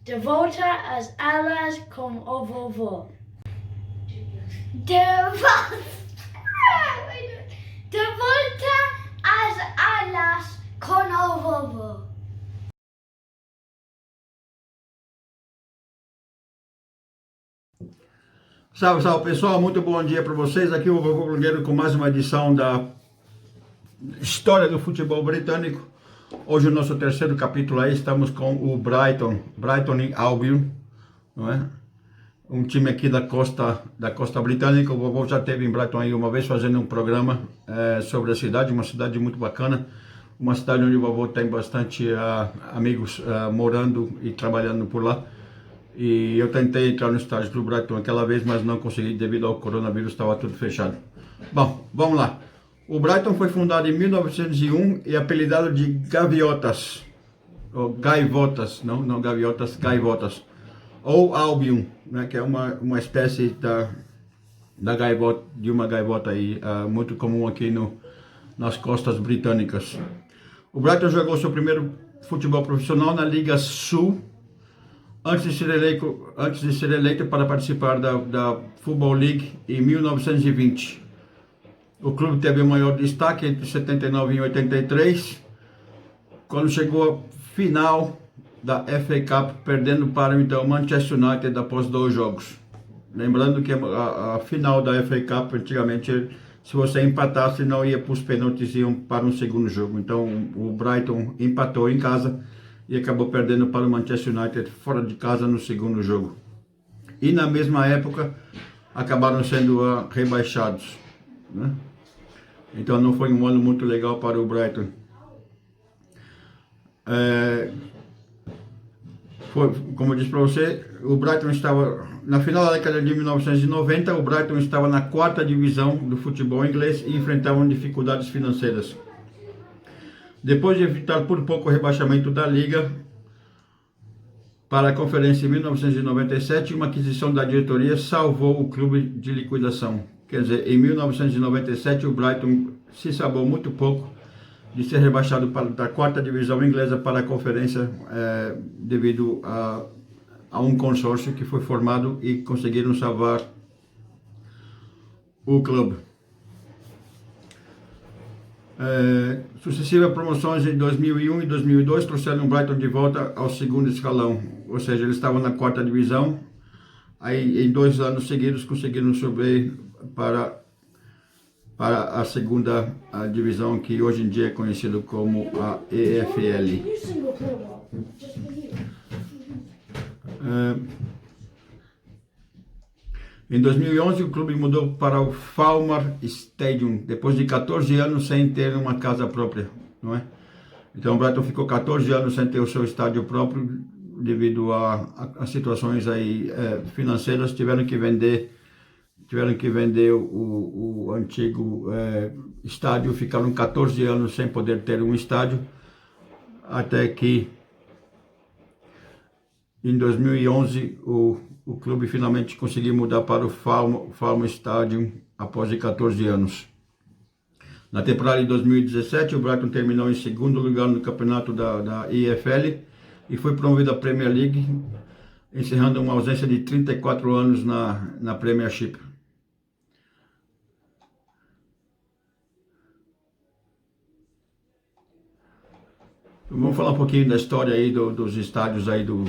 De volta às alas com o vovô. De volta às alas com o vovô. Salve, salve pessoal, muito bom dia para vocês. Aqui o Vovô Blogueiro com mais uma edição da História do Futebol Britânico. Hoje o nosso terceiro capítulo aí, estamos com o Brighton e Albion, não é? Um time aqui da costa britânica. O Vovô já esteve em Brighton aí uma vez fazendo um programa sobre a cidade, uma cidade muito bacana, uma cidade onde o Vovô tem bastante amigos morando e trabalhando por lá. E eu tentei entrar no estádio do Brighton aquela vez, mas não consegui devido ao coronavírus, estava tudo fechado. Bom, vamos lá. O Brighton foi fundado em 1901 e apelidado de Gaviotas, ou Gaivotas, não Gaviotas, Gaivotas, ou Albion, né, que é uma espécie da gaivota, de uma gaivota aí, muito comum aqui nas costas britânicas. O Brighton jogou seu primeiro futebol profissional na Liga Sul, antes de ser eleito para participar da Football League em 1920. O clube teve o maior destaque entre 79 e 83, quando chegou à final da FA Cup, perdendo para então Manchester United após 2 jogos. Lembrando que a final da FA Cup, antigamente, se você empatasse, não ia para os pênaltis, iam para um segundo jogo. Então o Brighton empatou em casa e acabou perdendo para o Manchester United fora de casa no segundo jogo. E na mesma época acabaram sendo rebaixados, né? Então não foi um ano muito legal para o Brighton. Como eu disse para você, o Brighton estava na final da década de 1990. O Brighton estava na 4ª divisão do futebol inglês e enfrentavam dificuldades financeiras. Depois de evitar por pouco o rebaixamento da Liga para a Conferência em 1997, uma aquisição da diretoria salvou o clube de liquidação. Quer dizer, em 1997 o Brighton se salvou muito pouco de ser rebaixado da 4ª divisão inglesa para a Conferência devido a um consórcio que foi formado e conseguiram salvar o clube. Sucessivas promoções em 2001 e 2002 trouxeram o Brighton de volta ao segundo escalão, ou seja, eles estavam na 4ª divisão, aí em 2 anos seguidos conseguiram subir para a segunda divisão, que hoje em dia é conhecido como a EFL. Em 2011, o clube mudou para o Falmer Stadium, depois de 14 anos sem ter uma casa própria, não é? Então o Brighton ficou 14 anos sem ter o seu estádio próprio, devido a situações aí financeiras. Tiveram que vender o antigo estádio, ficaram 14 anos sem poder ter um estádio, até que em 2011 o clube finalmente conseguiu mudar para o Falmer Stadium após 14 anos. Na temporada de 2017, o Brighton terminou em segundo lugar no campeonato da EFL e foi promovido à Premier League, encerrando uma ausência de 34 anos na Premiership. Vamos falar um pouquinho da história aí dos estádios aí do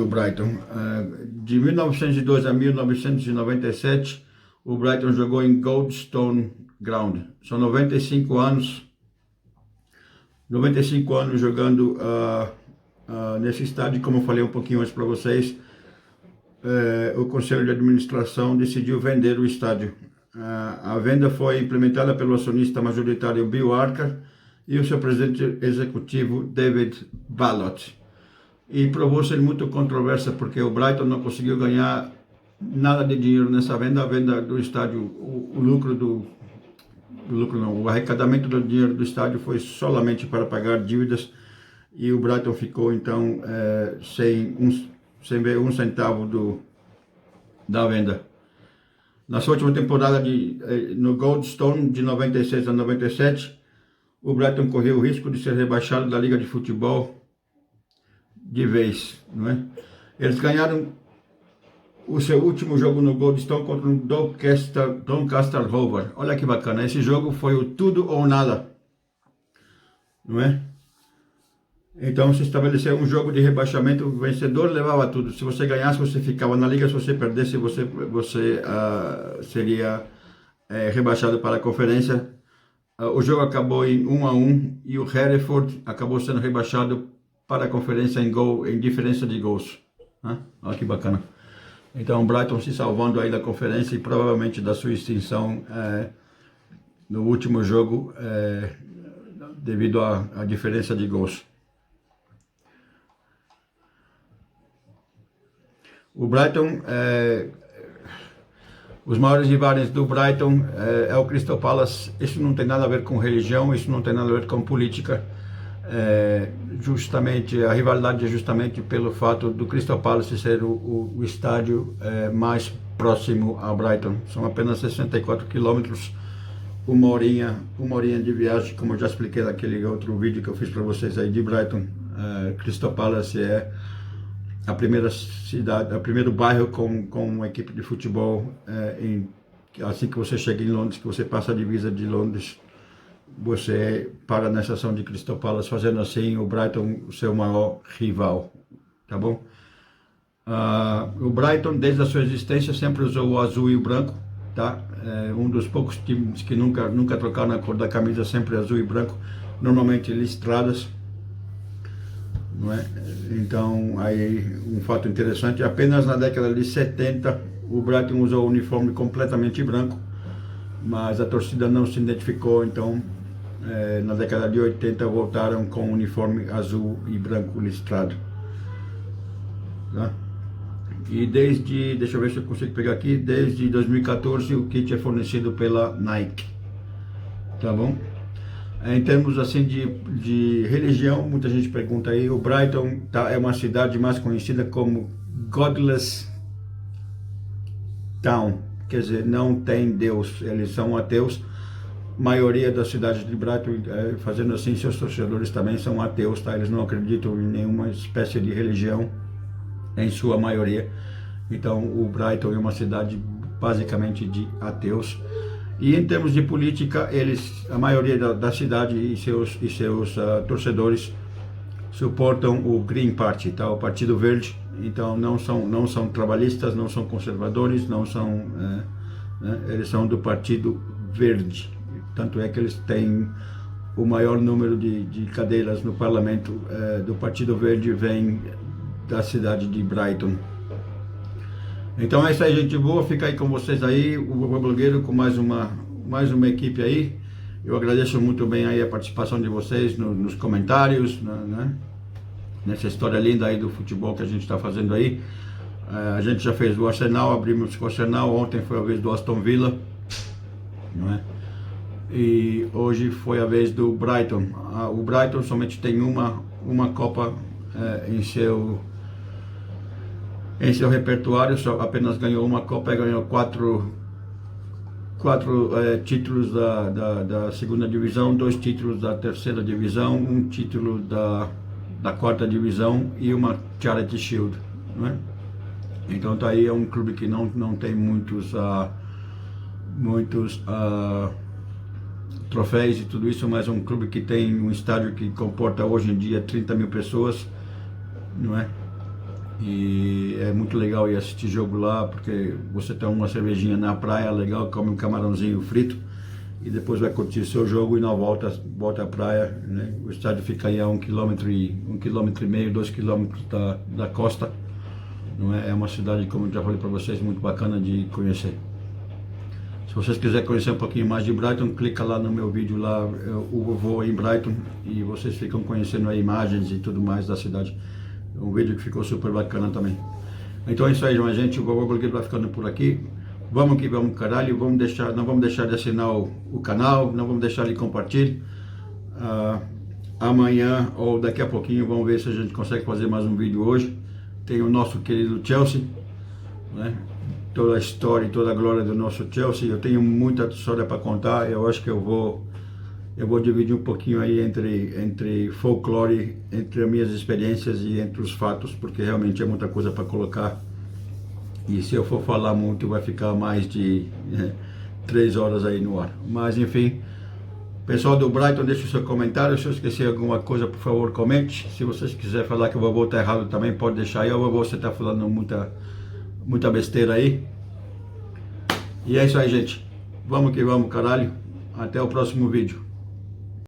Brighton. De 1902 a 1997, o Brighton jogou em Goldstone Ground. São 95 anos jogando nesse estádio. Como eu falei um pouquinho antes para vocês, o Conselho de Administração decidiu vender o estádio. A venda foi implementada pelo acionista majoritário Bill Archer e o seu presidente executivo David Ballot. E provou ser muito controversa, porque o Brighton não conseguiu ganhar nada de dinheiro nessa venda. A venda do estádio, o arrecadamento do dinheiro do estádio foi solamente para pagar dívidas, e o Brighton ficou então sem ver um centavo da venda. Na sua última temporada no Goldstone, de 96 a 97, o Brighton correu o risco de ser rebaixado da Liga de Futebol de vez, não é? Eles ganharam o seu último jogo no Goldstone contra o Doncaster Rovers. Olha que bacana, esse jogo foi o tudo ou nada, não é? Então se estabeleceu um jogo de rebaixamento, o vencedor levava tudo. Se você ganhasse, você ficava na liga, se você perdesse, você seria rebaixado para a conferência. O jogo acabou em 1-1 e o Hereford acabou sendo rebaixado para a conferência em diferença de gols. Olha que bacana. Então o Brighton se salvando aí da conferência e provavelmente da sua extinção no último jogo devido à diferença de gols. O Brighton, os maiores rivais do Brighton é o Crystal Palace. Isso não tem nada a ver com religião, isso não tem nada a ver com política. Justamente a rivalidade é justamente pelo fato do Crystal Palace ser o estádio mais próximo ao Brighton. São apenas 64 quilômetros, uma horinha de viagem, como eu já expliquei naquele outro vídeo que eu fiz para vocês aí de Brighton. Crystal Palace é a primeira cidade, o primeiro bairro com uma equipe de futebol. Assim que você chega em Londres, que você passa a divisa de Londres, você para na estação de Crystal Palace, fazendo assim o Brighton o seu maior rival, tá bom? O Brighton, desde a sua existência, sempre usou o azul e o branco, tá? Um dos poucos times que nunca trocaram a cor da camisa, sempre azul e branco, normalmente listradas, não é? Então, aí um fato interessante, apenas na década de 70 o Brighton usou o uniforme completamente branco, mas a torcida não se identificou, então na década de 80 voltaram com o uniforme azul e branco listrado, tá? E deixa eu ver se eu consigo pegar aqui, desde 2014 o kit é fornecido pela Nike, tá bom? Em termos assim de religião, muita gente pergunta aí, o Brighton é uma cidade mais conhecida como Godless Town, quer dizer, não tem Deus, eles são ateus. A maioria das cidades de Brighton, fazendo assim, seus torcedores também são ateus, tá? Eles não acreditam em nenhuma espécie de religião, em sua maioria. Então o Brighton é uma cidade basicamente de ateus. E em termos de política, a maioria da cidade e seus torcedores suportam o Green Party, tá? O Partido Verde. Então não são trabalhistas, não são conservadores, eles são do Partido Verde. Tanto é que eles têm o maior número de cadeiras no parlamento do Partido Verde, vem da cidade de Brighton. Então é isso aí, gente boa, fica aí com vocês aí, o Vovô Blogueiro com mais uma equipe aí. Eu agradeço muito bem aí a participação de vocês nos comentários, né? Nessa história linda aí do futebol que a gente está fazendo aí. A gente já fez do Arsenal, abrimos com o Arsenal, ontem foi a vez do Aston Villa, não é? E hoje foi a vez do Brighton. O Brighton somente tem uma Copa em seu repertório, só apenas ganhou uma Copa e ganhou quatro títulos da segunda divisão, 2 títulos da terceira divisão, um título da quarta divisão e uma Charity Shield, não é? Então tá aí, é um clube que não tem muitos troféus e tudo isso, mas é um clube que tem um estádio que comporta hoje em dia 30 mil pessoas, não é? E é muito legal ir assistir jogo lá, porque você toma uma cervejinha na praia, legal, come um camarãozinho frito e depois vai curtir seu jogo e na volta à praia, né? O estádio fica aí a 1,5 km, 2 km da costa, não é? É uma cidade, como eu já falei para vocês, muito bacana de conhecer. Se vocês quiserem conhecer um pouquinho mais de Brighton, clica lá no meu vídeo lá, o Vovô em Brighton, e vocês ficam conhecendo as imagens e tudo mais da cidade. Um vídeo que ficou super bacana também. Então é isso aí, gente. O Vovô Blogueiro vai ficando por aqui. Vamos que vamos, caralho. Não vamos deixar de assinar o canal. Não vamos deixar de compartilhar. Amanhã ou daqui a pouquinho vamos ver se a gente consegue fazer mais um vídeo hoje. Tem o nosso querido Chelsea, né? Toda a história e toda a glória do nosso Chelsea. Eu tenho muita história para contar. Eu acho que eu eu vou dividir um pouquinho aí entre folclore, entre as minhas experiências e entre os fatos, porque realmente é muita coisa para colocar. E se eu for falar muito, vai ficar mais de 3 horas aí no ar. Mas enfim, pessoal do Brighton, deixe o seu comentário. Se eu esqueci alguma coisa, por favor, comente. Se vocês quiserem falar que o vovô está errado também, pode deixar aí. O vovô, você está falando muita besteira aí. E é isso aí, gente. Vamos que vamos, caralho. Até o próximo vídeo.